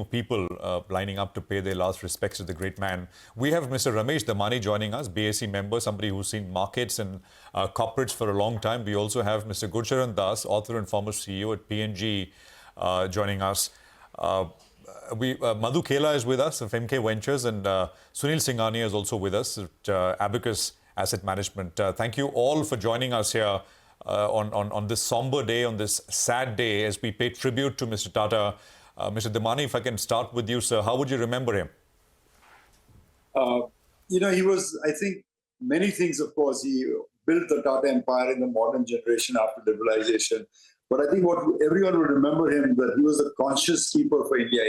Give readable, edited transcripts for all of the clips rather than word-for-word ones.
People lining up to pay their last respects to the great man. We have Mr. Ramesh Damani joining us, BSc member, somebody who's seen markets and corporates for a long time. We also have Mr. Gurcharan Das, author and former CEO at PNG, joining us. Madhu Khela is with us of MK Ventures, and Sunil Singhania is also with us at Abakkus Asset Management. Thank you all for joining us here on this somber day, on this sad day, as we pay tribute to Mr. Tata. Mr. Damani, if I can start with you, sir, how would you remember him? He was, I think, many things, of course. He built the Tata empire in the modern generation after liberalization. But I think what everyone would remember him, that he was a conscious keeper for India.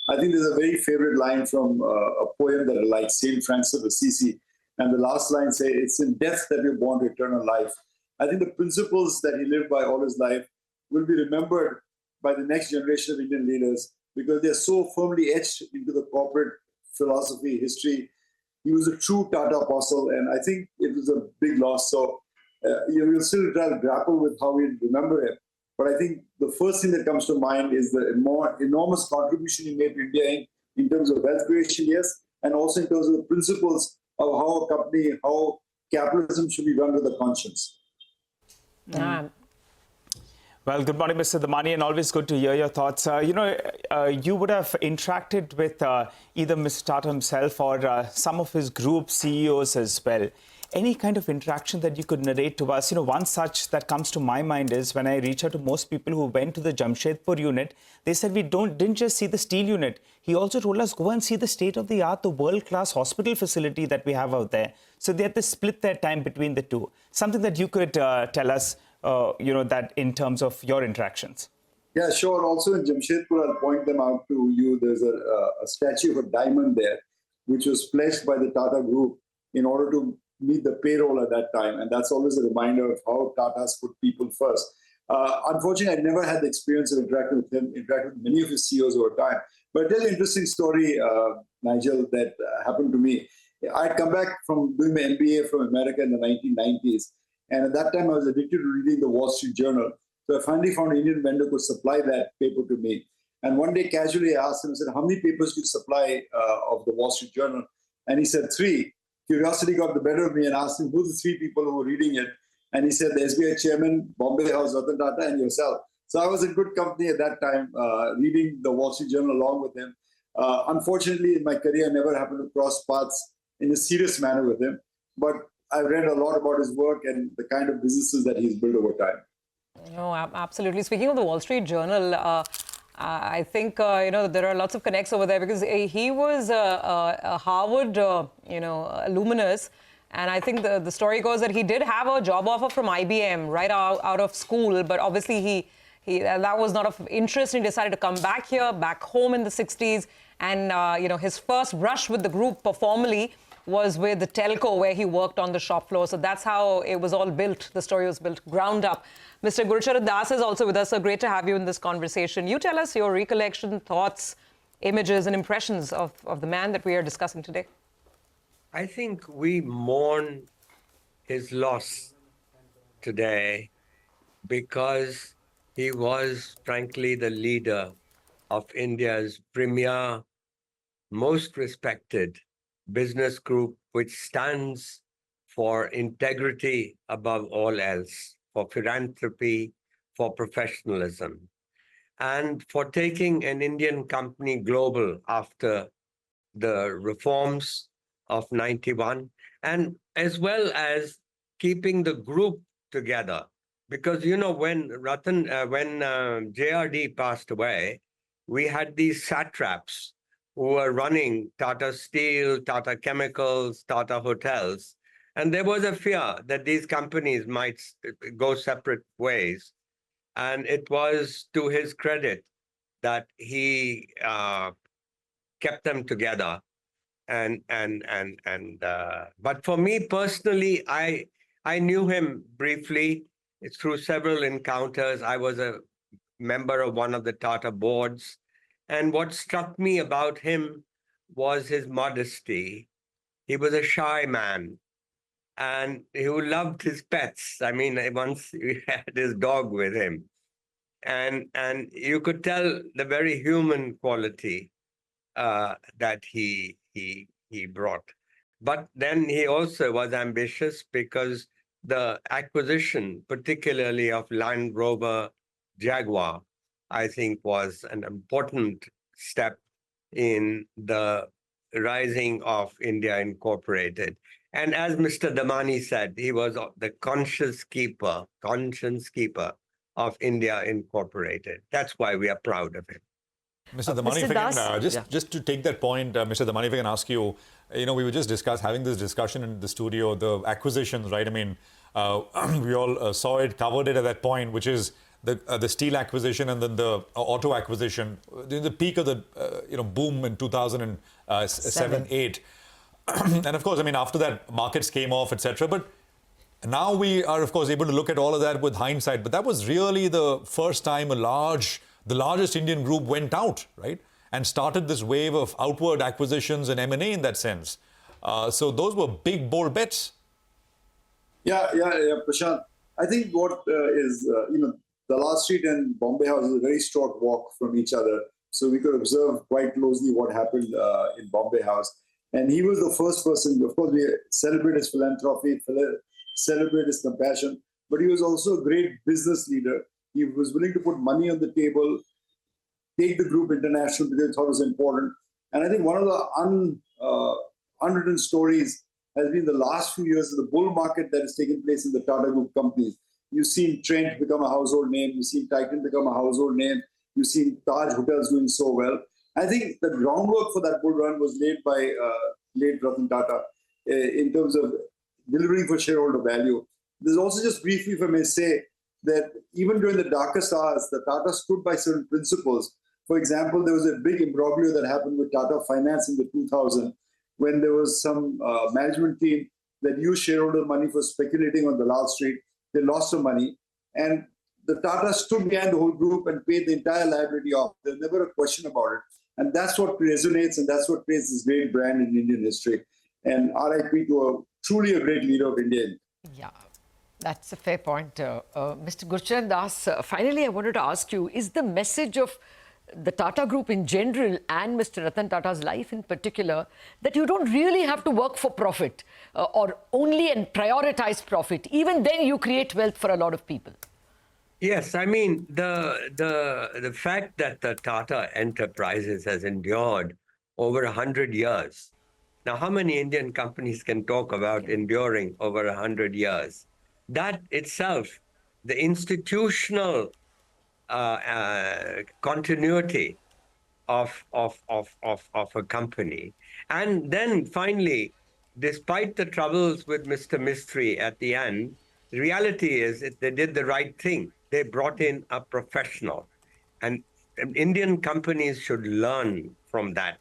I think there's a very favorite line from a poem that I like, Saint Francis of Assisi. And the last line says, "It's in death that we're born to eternal life." I think the principles that he lived by all his life will be remembered by the next generation of Indian leaders, because they're so firmly etched into the corporate philosophy, history. He was a true Tata apostle, and I think it was a big loss. So we'll still try to grapple with how we remember him. But I think the first thing that comes to mind is the enormous contribution he made to India in terms of wealth creation, yes, and also in terms of the principles of how a company, how capitalism should be run with a conscience. Well, good morning, Mr. Damani, and always good to hear your thoughts. You would have interacted with either Mr. Tata himself or some of his group CEOs as well. Any kind of interaction that you could narrate to us? One such that comes to my mind is when I reach out to most people who went to the Jamshedpur unit, they said we didn't just see the steel unit. He also told us go and see the state-of-the-art, the world-class hospital facility that we have out there. So they had to split their time between the two. Something that you could tell us, that in terms of your interactions. Yeah, sure. Also in Jamshedpur, I'll point them out to you. There's a statue of a diamond there, which was pledged by the Tata Group in order to meet the payroll at that time. And that's always a reminder of how Tata's put people first. Unfortunately, I never had the experience of interacting with him, interacting with many of his CEOs over time. But there's an interesting story, Nigel, that happened to me. I'd come back from doing my MBA from America in the 1990s. And at that time, I was addicted to reading the Wall Street Journal. So I finally found an Indian vendor who could supply that paper to me. And one day, casually, I asked him, I said, how many papers do you supply of the Wall Street Journal? And he said, 3. Curiosity got the better of me and asked him who the 3 people who were reading it. And he said, the SBI chairman, Bombay House, Ratan Tata, and yourself. So I was in good company at that time, reading the Wall Street Journal along with him. Unfortunately, in my career, I never happened to cross paths in a serious manner with him. But I read a lot about his work and the kind of businesses that he's built over time. No, absolutely. Speaking of the Wall Street Journal, I think, there are lots of connects over there because he was a Harvard, alumnus. And I think the story goes that he did have a job offer from IBM right out of school. But obviously, that was not of interest. He decided to come back here, back home in the 60s. And, his first brush with the group formally was with the telco where he worked on the shop floor. So that's how it was all built. The story was built ground up. Mr. Gurcharan Das is also with us. So great to have you in this conversation. You tell us your recollection, thoughts, images and impressions of the man that we are discussing today. I think we mourn his loss today because he was, frankly, the leader of India's premier, most respected business group, which stands for integrity above all else, for philanthropy, for professionalism, and for taking an Indian company global after the reforms of 91, and as well as keeping the group together. Because, when JRD passed away, we had these satraps who were running Tata Steel, Tata Chemicals, Tata Hotels. And there was a fear that these companies might go separate ways. And it was to his credit that he kept them together. But for me personally, I knew him briefly. It's through several encounters. I was a member of one of the Tata boards. And what struck me about him was his modesty. He was a shy man and who loved his pets. I mean, once he had his dog with him. and you could tell the very human quality that he brought. But then he also was ambitious because the acquisition, particularly of Land Rover Jaguar, I think was an important step in the rising of India Incorporated. And as Mr. Damani said, he was the conscience keeper of India Incorporated. That's why we are proud of him. Mr. Damani, Mr. if I Das, can, just to take that point, Mr. Damani, if I can ask you, we were just having this discussion in the studio, the acquisitions, right? I mean, we all saw it, covered it at that point, which is the steel acquisition and then the auto acquisition, during the peak of the boom in 2007-8. And of course, I mean, after that, markets came off, etc. But now we are, of course, able to look at all of that with hindsight. But that was really the first time the largest Indian group went out, right? And started this wave of outward acquisitions and M&A in that sense. So those were big, bold bets. Yeah, Prashant. I think what the last street and Bombay House is a very short walk from each other. So we could observe quite closely what happened in Bombay House. And he was the first person, of course, we celebrate his philanthropy, celebrate his compassion, but he was also a great business leader. He was willing to put money on the table, take the group international because he thought it was important. And I think one of the unwritten stories has been the last few years of the bull market that has taken place in the Tata Group companies. You've seen Trent become a household name. You've seen Titan become a household name. You've seen Taj Hotels doing so well. I think the groundwork for that bull run was laid by late Ratan Tata in terms of delivering for shareholder value. There's also, just briefly, if I may say, that even during the darkest hours, the Tata stood by certain principles. For example, there was a big imbroglio that happened with Tata Finance in the 2000 when there was some management team that used shareholder money for speculating on the Lal Street. They lost some money. And the Tata stood behind the whole group and paid the entire liability off. There's never a question about it. And that's what resonates, and that's what creates this great brand in Indian history. And RIP to truly a great leader of India. Yeah, that's a fair point. Mr. Gurcharan Das, finally, I wanted to ask you, is the message of the Tata Group in general and Mr. Ratan Tata's life in particular that you don't really have to work for profit or only and prioritize profit? Even then, you create wealth for a lot of people. Yes, I mean, the fact that the Tata Enterprises has endured over 100 years. Now, how many Indian companies can talk about enduring over 100 years? That itself, the institutional continuity of a company. And then finally, despite the troubles with Mr. Mistry at the end, the reality is that they did the right thing. They brought in a professional. And Indian companies should learn from that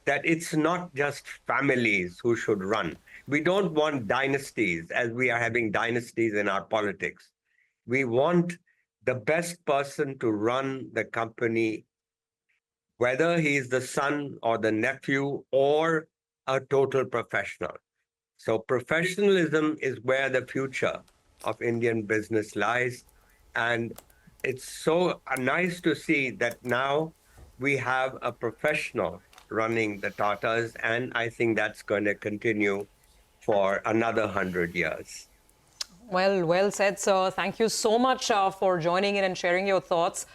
it's not just families who should run. We don't want dynasties as we are having dynasties in our politics. We want the best person to run the company, whether he is the son or the nephew or a total professional. So professionalism is where the future of Indian business lies. And it's so nice to see that now we have a professional running the Tatas, and I think that's going to continue for another 100 years. Well said, sir. Thank you so much for joining in and sharing your thoughts.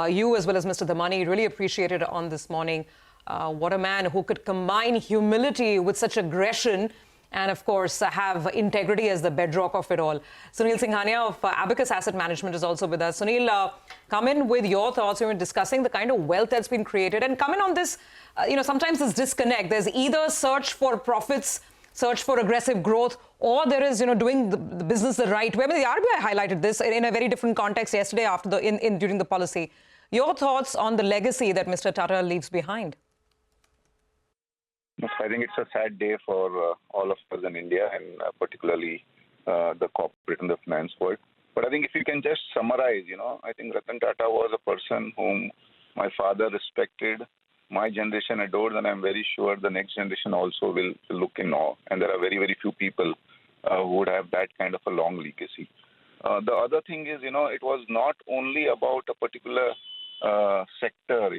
You, as well as Mr. Damani, really appreciate it on this morning. What a man who could combine humility with such aggression and, of course, have integrity as the bedrock of it all. Sunil Singhania of Abakkus Asset Management is also with us. Sunil, come in with your thoughts. We were discussing the kind of wealth that's been created. And come in on this, sometimes this disconnect. There's either search for profits, search for aggressive growth, or there is, doing the business the right way. I mean, the RBI highlighted this in a very different context yesterday after during the policy. Your thoughts on the legacy that Mr. Tata leaves behind? I think it's a sad day for all of us in India, and particularly the corporate and the finance world. But I think if you can just summarize, I think Ratan Tata was a person whom my father respected, my generation adored, and I'm very sure the next generation also will look in awe. And there are very, very few people who would have that kind of a long legacy. The other thing is, it was not only about a particular sector,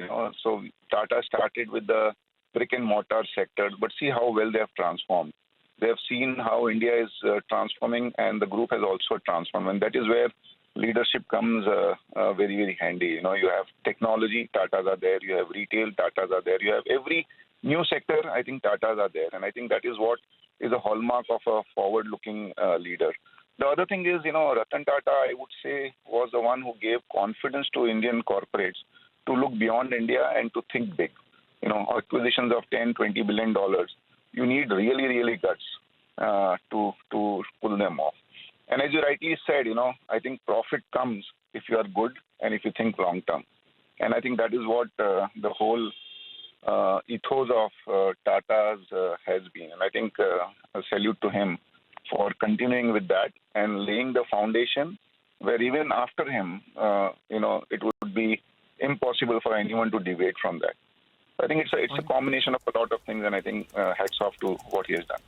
So Tata started with the brick and mortar sector, but see how well they have transformed. They have seen how India is transforming, and the group has also transformed. And that is where leadership comes very, very handy. You have technology, Tatas are there. You have retail, Tatas are there. You have every new sector, I think Tatas are there. And I think that is what is a hallmark of a forward-looking leader. The other thing is, Ratan Tata, I would say, was the one who gave confidence to Indian corporates to look beyond India and to think big. Acquisitions of $10, $20 billion, you need really, really guts to pull them off. And as you rightly said, I think profit comes if you are good and if you think long term. And I think that is what the whole ethos of Tata's has been. And I think a salute to him for continuing with that and laying the foundation where even after him, it would be impossible for anyone to deviate from that. I think it's a combination of a lot of things, and I think hats off to what he has done.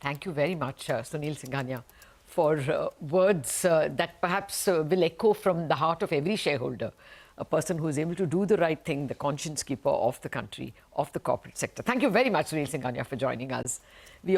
Thank you very much, Sunil Singhania, for words that perhaps will echo from the heart of every shareholder, a person who is able to do the right thing, the conscience keeper of the country, of the corporate sector. Thank you very much, Sunil Singhania, for joining us.